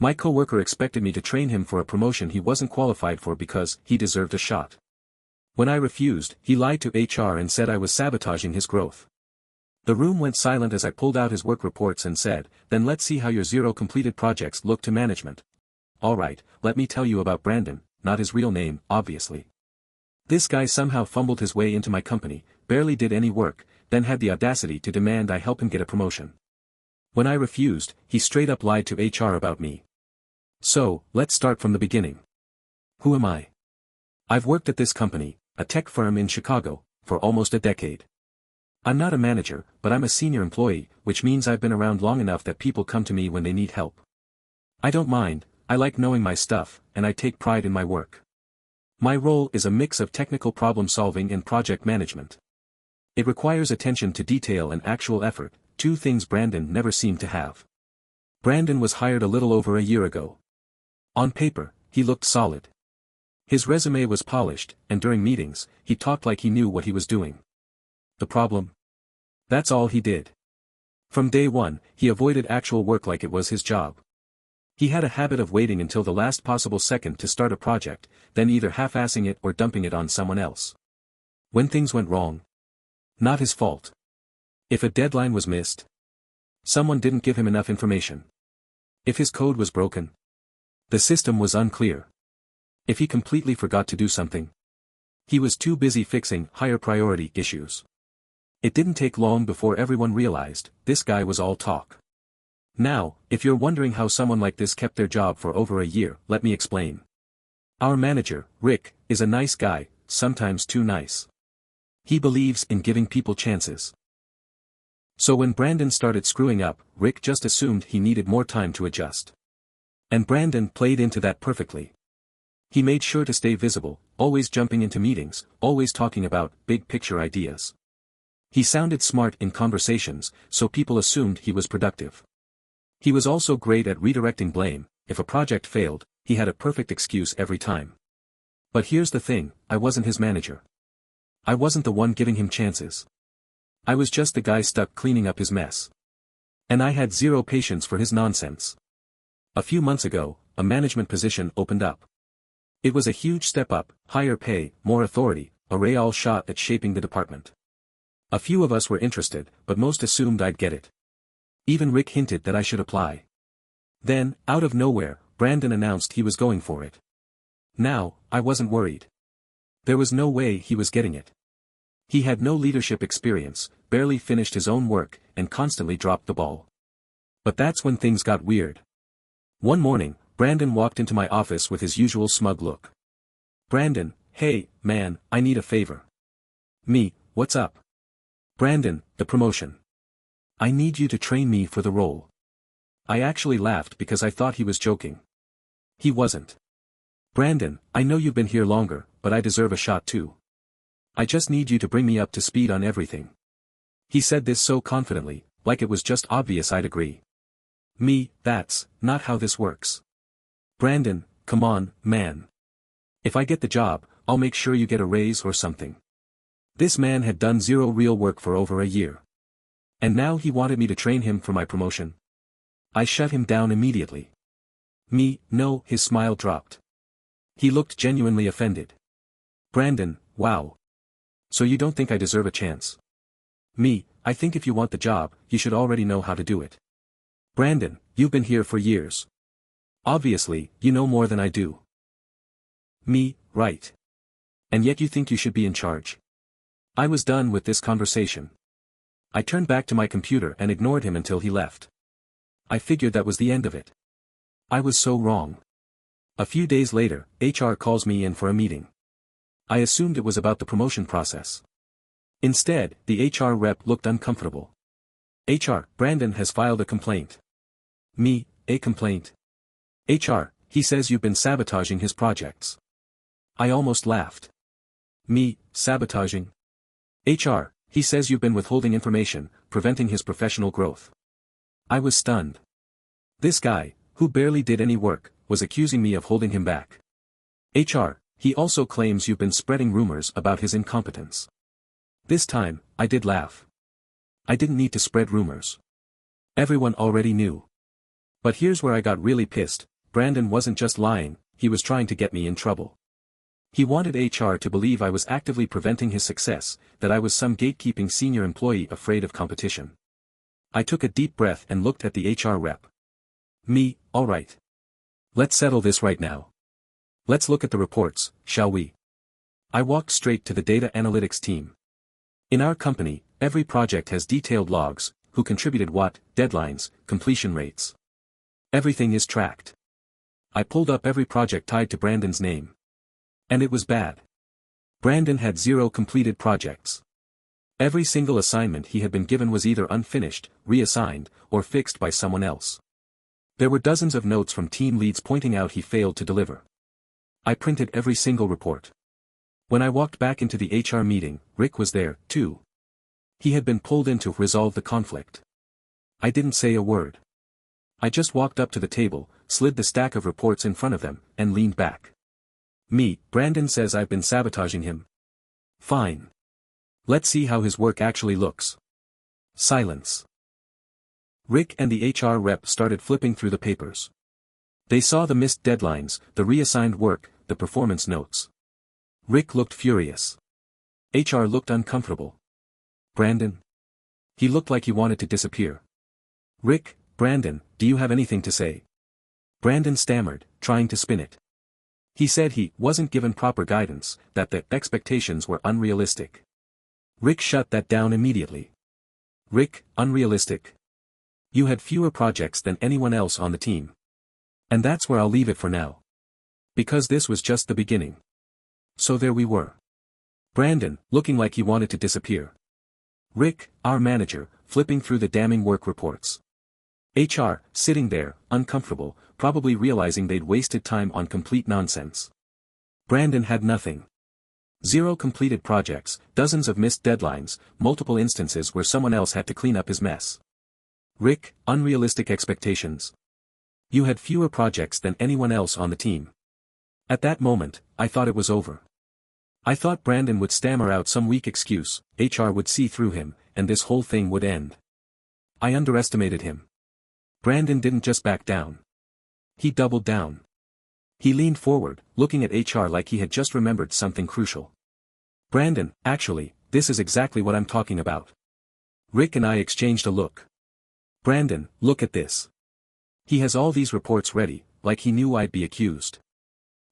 My coworker expected me to train him for a promotion he wasn't qualified for because he deserved a shot. When I refused, he lied to HR and said I was sabotaging his growth. The room went silent as I pulled out his work reports and said, "Then let's see how your 0 completed projects look to management." Alright, let me tell you about Brandon, not his real name, obviously. This guy somehow fumbled his way into my company, barely did any work, then had the audacity to demand I help him get a promotion. When I refused, he straight up lied to HR about me. So, let's start from the beginning. Who am I? I've worked at this company, a tech firm in Chicago, for almost a decade. I'm not a manager, but I'm a senior employee, which means I've been around long enough that people come to me when they need help. I don't mind, I like knowing my stuff, and I take pride in my work. My role is a mix of technical problem solving and project management. It requires attention to detail and actual effort, 2 things Brandon never seemed to have. Brandon was hired a little over a year ago. On paper, he looked solid. His resume was polished, and during meetings, he talked like he knew what he was doing. The problem? That's all he did. From day one, he avoided actual work like it was his job. He had a habit of waiting until the last possible second to start a project, then either half-assing it or dumping it on someone else. When things went wrong, not his fault. If a deadline was missed, someone didn't give him enough information. If his code was broken, the system was unclear. If he completely forgot to do something, he was too busy fixing higher priority issues. It didn't take long before everyone realized, this guy was all talk. Now, if you're wondering how someone like this kept their job for over a year, let me explain. Our manager, Rick, is a nice guy, sometimes too nice. He believes in giving people chances. So when Brandon started screwing up, Rick just assumed he needed more time to adjust. And Brandon played into that perfectly. He made sure to stay visible, always jumping into meetings, always talking about big picture ideas. He sounded smart in conversations, so people assumed he was productive. He was also great at redirecting blame. If a project failed, he had a perfect excuse every time. But here's the thing, I wasn't his manager. I wasn't the one giving him chances. I was just the guy stuck cleaning up his mess. And I had 0 patience for his nonsense. A few months ago, a management position opened up. It was a huge step up, higher pay, more authority, a real shot at shaping the department. A few of us were interested, but most assumed I'd get it. Even Rick hinted that I should apply. Then, out of nowhere, Brandon announced he was going for it. Now, I wasn't worried. There was no way he was getting it. He had no leadership experience, barely finished his own work, and constantly dropped the ball. But that's when things got weird. One morning, Brandon walked into my office with his usual smug look. Brandon, hey, man, I need a favor. Me, what's up? Brandon, the promotion. I need you to train me for the role. I actually laughed because I thought he was joking. He wasn't. Brandon, I know you've been here longer, but I deserve a shot too. I just need you to bring me up to speed on everything. He said this so confidently, like it was just obvious I'd agree. Me, that's not how this works. Brandon, come on, man. If I get the job, I'll make sure you get a raise or something. This man had done 0 real work for over a year. And now he wanted me to train him for my promotion. I shut him down immediately. Me, no, his smile dropped. He looked genuinely offended. Brandon, wow. So you don't think I deserve a chance? Me, I think if you want the job, you should already know how to do it. Brandon, you've been here for years. Obviously, you know more than I do. Me, right. And yet you think you should be in charge. I was done with this conversation. I turned back to my computer and ignored him until he left. I figured that was the end of it. I was so wrong. A few days later, HR calls me in for a meeting. I assumed it was about the promotion process. Instead, the HR rep looked uncomfortable. HR, Brandon has filed a complaint. Me, a complaint? HR, he says you've been sabotaging his projects. I almost laughed. Me, sabotaging? HR, he says you've been withholding information, preventing his professional growth. I was stunned. This guy, who barely did any work, was accusing me of holding him back. HR, he also claims you've been spreading rumors about his incompetence. This time, I did laugh. I didn't need to spread rumors. Everyone already knew. But here's where I got really pissed, Brandon wasn't just lying, he was trying to get me in trouble. He wanted HR to believe I was actively preventing his success, that I was some gatekeeping senior employee afraid of competition. I took a deep breath and looked at the HR rep. Me, all right. Let's settle this right now. Let's look at the reports, shall we? I walked straight to the data analytics team. In our company, every project has detailed logs, who contributed what, deadlines, completion rates. Everything is tracked. I pulled up every project tied to Brandon's name. And it was bad. Brandon had 0 completed projects. Every single assignment he had been given was either unfinished, reassigned, or fixed by someone else. There were dozens of notes from team leads pointing out he failed to deliver. I printed every single report. When I walked back into the HR meeting, Rick was there, too. He had been pulled in to resolve the conflict. I didn't say a word. I just walked up to the table, slid the stack of reports in front of them, and leaned back. Me, Brandon says I've been sabotaging him. Fine. Let's see how his work actually looks. Silence. Rick and the HR rep started flipping through the papers. They saw the missed deadlines, the reassigned work, the performance notes. Rick looked furious. HR looked uncomfortable. Brandon? He looked like he wanted to disappear. Rick, Brandon, do you have anything to say? Brandon stammered, trying to spin it. He said he wasn't given proper guidance, that the expectations were unrealistic. Rick shut that down immediately. Rick, unrealistic. You had fewer projects than anyone else on the team. And that's where I'll leave it for now. Because this was just the beginning. So there we were. Brandon, looking like he wanted to disappear. Rick, our manager, flipping through the damning work reports. HR, sitting there, uncomfortable, probably realizing they'd wasted time on complete nonsense. Brandon had nothing. 0 completed projects, dozens of missed deadlines, multiple instances where someone else had to clean up his mess. Rick, unrealistic expectations. You had fewer projects than anyone else on the team. At that moment, I thought it was over. I thought Brandon would stammer out some weak excuse, HR would see through him, and this whole thing would end. I underestimated him. Brandon didn't just back down. He doubled down. He leaned forward, looking at HR like he had just remembered something crucial. Brandon, actually, this is exactly what I'm talking about. Rick and I exchanged a look. Brandon, look at this. He has all these reports ready, like he knew I'd be accused.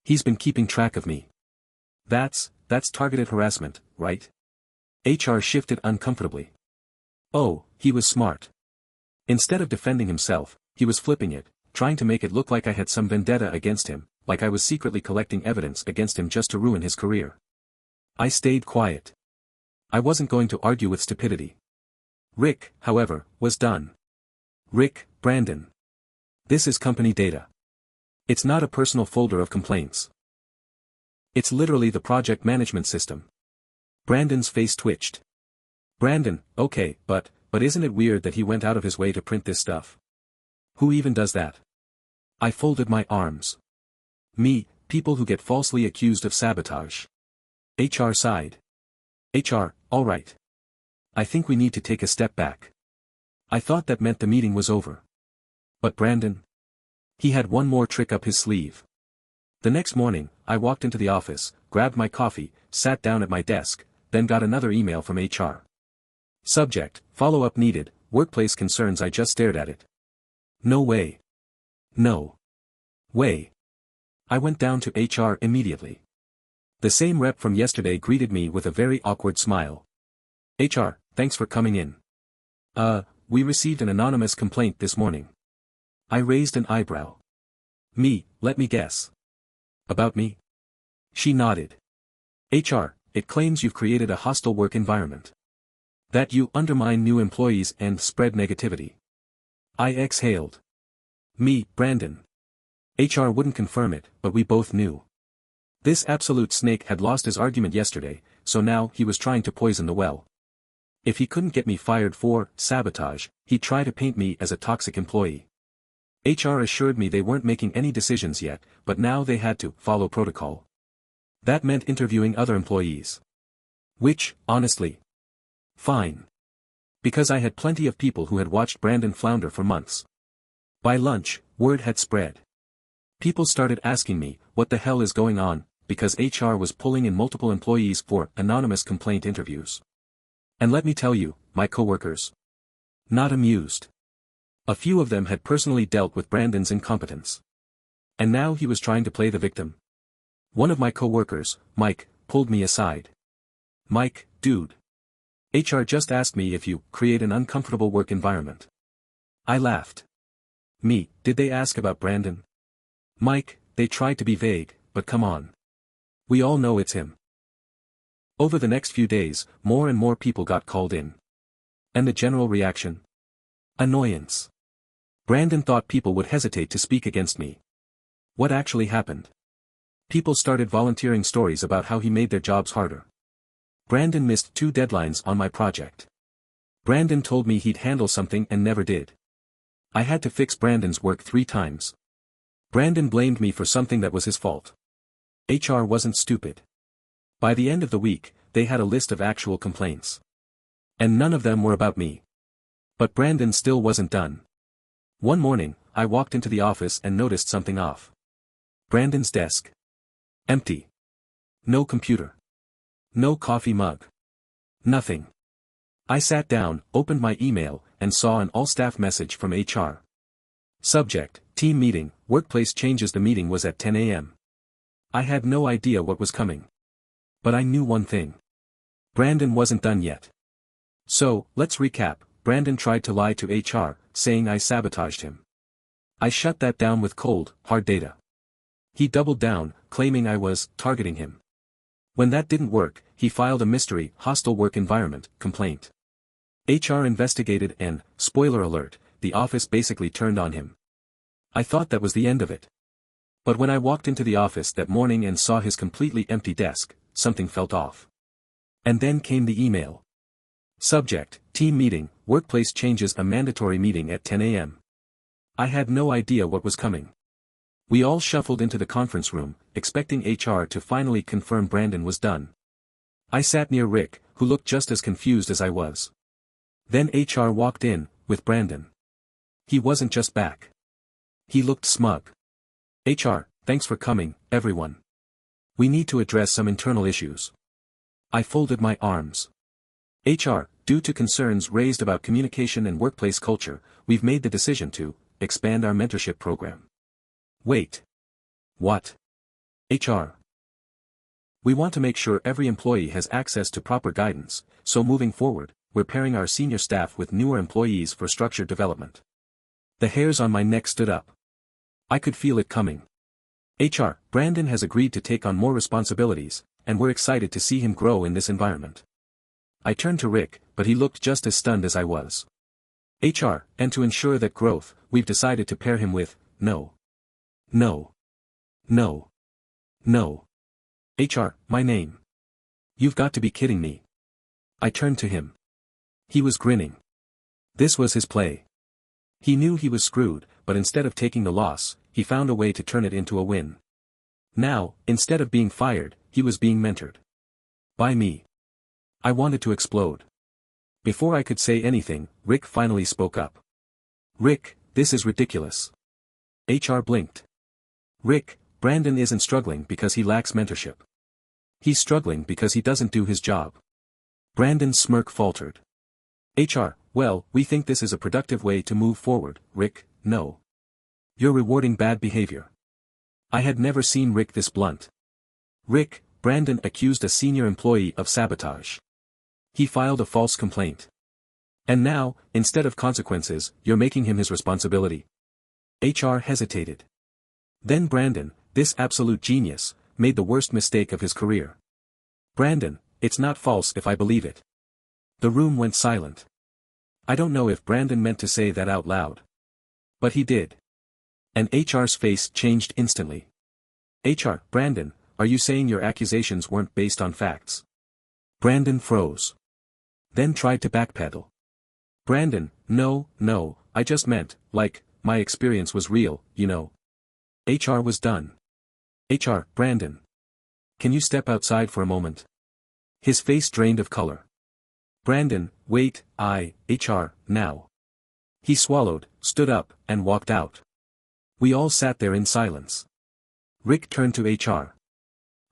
He's been keeping track of me. That's targeted harassment, right? HR shifted uncomfortably. Oh, he was smart. Instead of defending himself, he was flipping it, trying to make it look like I had some vendetta against him, like I was secretly collecting evidence against him just to ruin his career. I stayed quiet. I wasn't going to argue with stupidity. Rick, however, was done. Rick, Brandon. This is company data. It's not a personal folder of complaints. It's literally the project management system. Brandon's face twitched. Brandon, okay, but isn't it weird that he went out of his way to print this stuff? Who even does that? I folded my arms. Me, people who get falsely accused of sabotage. HR sighed. HR, all right. I think we need to take a step back. I thought that meant the meeting was over. But Brandon? He had one more trick up his sleeve. The next morning, I walked into the office, grabbed my coffee, sat down at my desk, then got another email from HR. Subject, follow-up needed, workplace concerns. I just stared at it. No way. No way. I went down to HR immediately. The same rep from yesterday greeted me with a very awkward smile. HR, thanks for coming in. We received an anonymous complaint this morning. I raised an eyebrow. Me, let me guess. About me? She nodded. HR, it claims you've created a hostile work environment. That you undermine new employees and spread negativity. I exhaled. Me, Brandon. HR wouldn't confirm it, but we both knew. This absolute snake had lost his argument yesterday, so now he was trying to poison the well. If he couldn't get me fired for sabotage, he'd try to paint me as a toxic employee. HR assured me they weren't making any decisions yet, but now they had to follow protocol. That meant interviewing other employees. Which, honestly, fine. Because I had plenty of people who had watched Brandon flounder for months. By lunch, word had spread. People started asking me, what the hell is going on, because HR was pulling in multiple employees for anonymous complaint interviews. And let me tell you, my coworkers. Not amused. A few of them had personally dealt with Brandon's incompetence. And now he was trying to play the victim. One of my coworkers, Mike, pulled me aside. Mike, dude. HR just asked me if you create an uncomfortable work environment. I laughed. Me, did they ask about Brandon? Mike, they tried to be vague, but come on. We all know it's him. Over the next few days, more and more people got called in. And the general reaction? Annoyance. Brandon thought people would hesitate to speak against me. What actually happened? People started volunteering stories about how he made their jobs harder. Brandon missed 2 deadlines on my project. Brandon told me he'd handle something and never did. I had to fix Brandon's work 3 times. Brandon blamed me for something that was his fault. HR wasn't stupid. By the end of the week, they had a list of actual complaints. And none of them were about me. But Brandon still wasn't done. One morning, I walked into the office and noticed something off. Brandon's desk. Empty. No computer. No coffee mug. Nothing. I sat down, opened my email, and saw an all-staff message from HR. Subject, team meeting, workplace changes. The meeting was at 10 a.m. I had no idea what was coming. But I knew one thing. Brandon wasn't done yet. So, let's recap. Brandon tried to lie to HR, saying I sabotaged him. I shut that down with cold, hard data. He doubled down, claiming I was targeting him. When that didn't work, he filed a mystery, hostile work environment, complaint. HR investigated and, spoiler alert, the office basically turned on him. I thought that was the end of it. But when I walked into the office that morning and saw his completely empty desk, something felt off. And then came the email. Subject, team meeting, workplace changes. A mandatory meeting at 10 a.m. I had no idea what was coming. We all shuffled into the conference room, expecting HR to finally confirm Brandon was done. I sat near Rick, who looked just as confused as I was. Then HR walked in, with Brandon. He wasn't just back. He looked smug. HR, thanks for coming, everyone. We need to address some internal issues. I folded my arms. HR, due to concerns raised about communication and workplace culture, we've made the decision to expand our mentorship program. Wait. What? HR. We want to make sure every employee has access to proper guidance, so moving forward, we're pairing our senior staff with newer employees for structured development. The hairs on my neck stood up. I could feel it coming. HR, Brandon has agreed to take on more responsibilities, and we're excited to see him grow in this environment. I turned to Rick, but he looked just as stunned as I was. HR, and to ensure that growth, we've decided to pair him with, no. HR, my name. You've got to be kidding me. I turned to him. He was grinning. This was his play. He knew he was screwed, but instead of taking the loss, he found a way to turn it into a win. Now, instead of being fired, he was being mentored. By me. I wanted to explode. Before I could say anything, Rick finally spoke up. Rick, this is ridiculous. HR blinked. Rick, Brandon isn't struggling because he lacks mentorship. He's struggling because he doesn't do his job. Brandon's smirk faltered. HR, well, we think this is a productive way to move forward, Rick, no. You're rewarding bad behavior. I had never seen Rick this blunt. Rick, Brandon accused a senior employee of sabotage. He filed a false complaint. And now, instead of consequences, you're making him his responsibility. HR hesitated. Then Brandon, this absolute genius, made the worst mistake of his career. Brandon, it's not false if I believe it. The room went silent. I don't know if Brandon meant to say that out loud. But he did. And HR's face changed instantly. HR, Brandon, are you saying your accusations weren't based on facts? Brandon froze. Then tried to backpedal. Brandon, no, I just meant, like, my experience was real, you know. HR was done. HR, Brandon. Can you step outside for a moment? His face drained of color. Brandon, wait, HR, now. He swallowed, stood up, and walked out. We all sat there in silence. Rick turned to HR.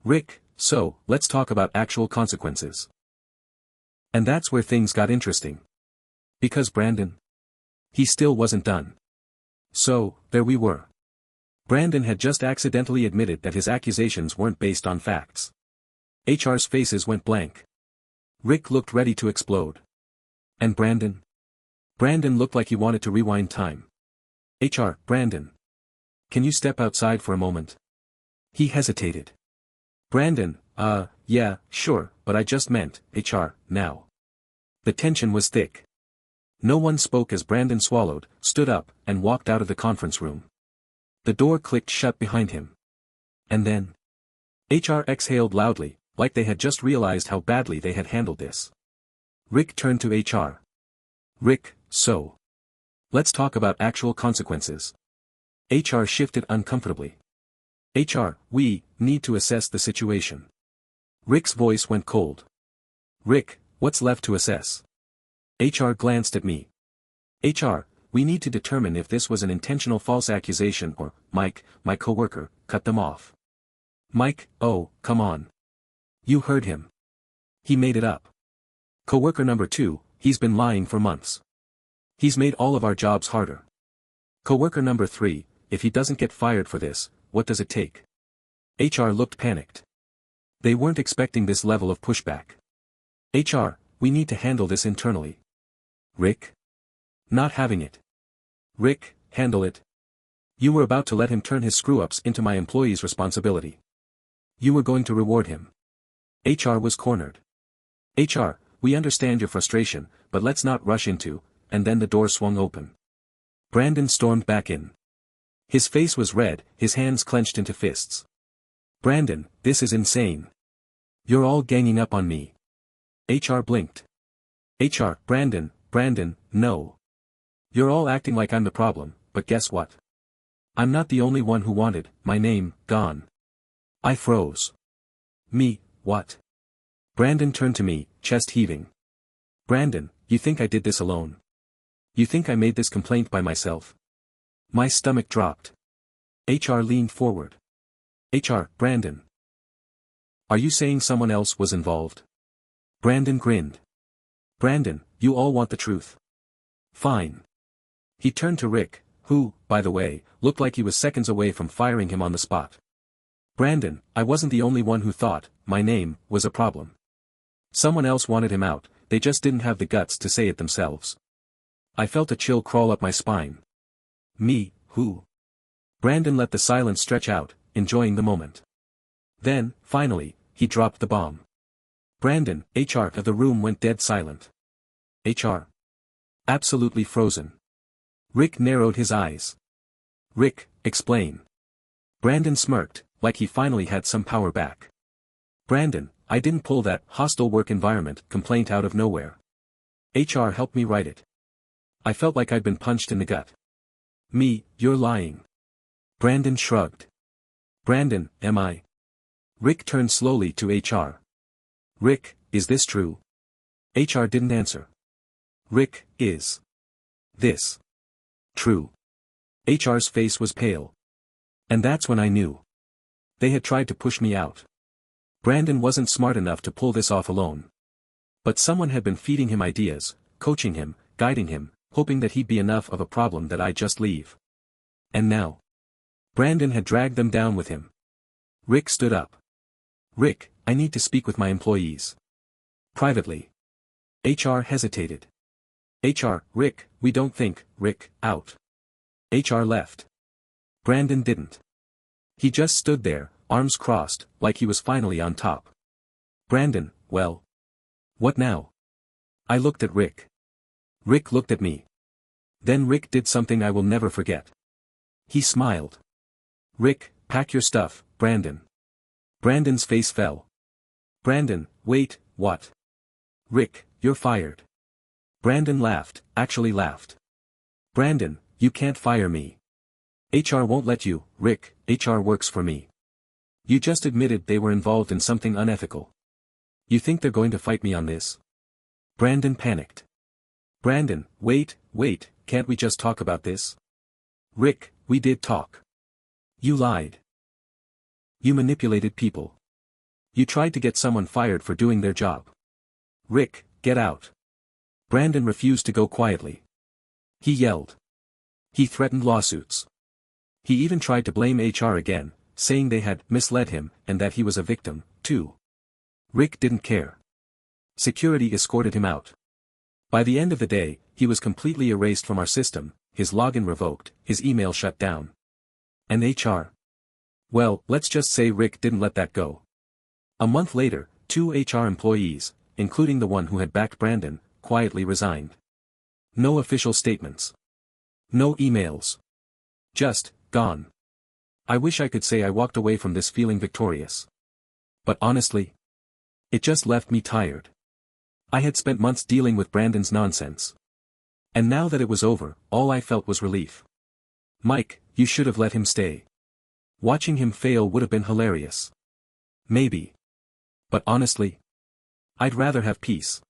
Rick, so, let's talk about actual consequences. And that's where things got interesting. Because Brandon? He still wasn't done. So, there we were. Brandon had just accidentally admitted that his accusations weren't based on facts. HR's faces went blank. Rick looked ready to explode. And Brandon? Brandon looked like he wanted to rewind time. HR, Brandon. Can you step outside for a moment? He hesitated. Brandon, yeah, sure, but I just meant, HR, now. The tension was thick. No one spoke as Brandon swallowed, stood up, and walked out of the conference room. The door clicked shut behind him. And then? HR exhaled loudly, like they had just realized how badly they had handled this. Rick turned to HR. Rick, so. Let's talk about actual consequences. HR shifted uncomfortably. HR, we need to assess the situation. Rick's voice went cold. Rick, what's left to assess? HR glanced at me. HR, we need to determine if this was an intentional false accusation or, Mike, my coworker, cut them off. Mike, oh, come on. You heard him. He made it up. Coworker number 2, he's been lying for months. He's made all of our jobs harder. Coworker number 3, if he doesn't get fired for this, what does it take? HR looked panicked. They weren't expecting this level of pushback. HR, we need to handle this internally. Rick? Not having it. Rick, handle it. You were about to let him turn his screw-ups into my employee's responsibility. You were going to reward him. HR was cornered. HR, we understand your frustration, but let's not rush into, and then the door swung open. Brandon stormed back in. His face was red, his hands clenched into fists. Brandon, this is insane. You're all ganging up on me. HR blinked. HR, Brandon, no. You're all acting like I'm the problem, but guess what? I'm not the only one who wanted my name gone. I froze. Me, what? Brandon turned to me, chest heaving. Brandon, you think I did this alone? You think I made this complaint by myself? My stomach dropped. HR leaned forward. HR, Brandon. Are you saying someone else was involved? Brandon grinned. Brandon, you all want the truth. Fine. He turned to Rick, who, by the way, looked like he was seconds away from firing him on the spot. Brandon, I wasn't the only one who thought my name was a problem. Someone else wanted him out, they just didn't have the guts to say it themselves. I felt a chill crawl up my spine. Me, who? Brandon let the silence stretch out, enjoying the moment. Then, finally, he dropped the bomb. Brandon, HR. The room went dead silent. HR. Absolutely frozen. Rick narrowed his eyes. Rick, explain. Brandon smirked, like he finally had some power back. Brandon, I didn't pull that hostile work environment complaint out of nowhere. HR helped me write it. I felt like I'd been punched in the gut. Me, you're lying. Brandon shrugged. Brandon, am I? Rick turned slowly to HR. Rick, is this true? HR didn't answer. Rick, is this true? HR's face was pale. And that's when I knew. They had tried to push me out. Brandon wasn't smart enough to pull this off alone. But someone had been feeding him ideas, coaching him, guiding him, hoping that he'd be enough of a problem that I'd just leave. And now? Brandon had dragged them down with him. Rick stood up. Rick, I need to speak with my employees. Privately. HR hesitated. HR, Rick, we don't think, Rick, out. HR left. Brandon didn't. He just stood there, arms crossed, like he was finally on top. Brandon, well. What now? I looked at Rick. Rick looked at me. Then Rick did something I will never forget. He smiled. Rick, pack your stuff, Brandon. Brandon's face fell. Brandon, wait, what? Rick, you're fired. Brandon laughed, actually laughed. Brandon, you can't fire me. HR won't let you, Rick, HR works for me. You just admitted they were involved in something unethical. You think they're going to fight me on this? Brandon panicked. Brandon, wait, can't we just talk about this? Rick, we did talk. You lied. You manipulated people. You tried to get someone fired for doing their job. Rick, get out. Brandon refused to go quietly. He yelled. He threatened lawsuits. He even tried to blame HR again, saying they had misled him and that he was a victim, too. Rick didn't care. Security escorted him out. By the end of the day, he was completely erased from our system, his login revoked, his email shut down. And HR? Well, let's just say Rick didn't let that go. A month later, 2 HR employees, including the one who had backed Brandon, quietly resigned. No official statements. No emails. Just, gone. I wish I could say I walked away from this feeling victorious. But honestly, it just left me tired. I had spent months dealing with Brandon's nonsense. And now that it was over, all I felt was relief. Mike, you should have let him stay. Watching him fail would have been hilarious. Maybe. But honestly, I'd rather have peace.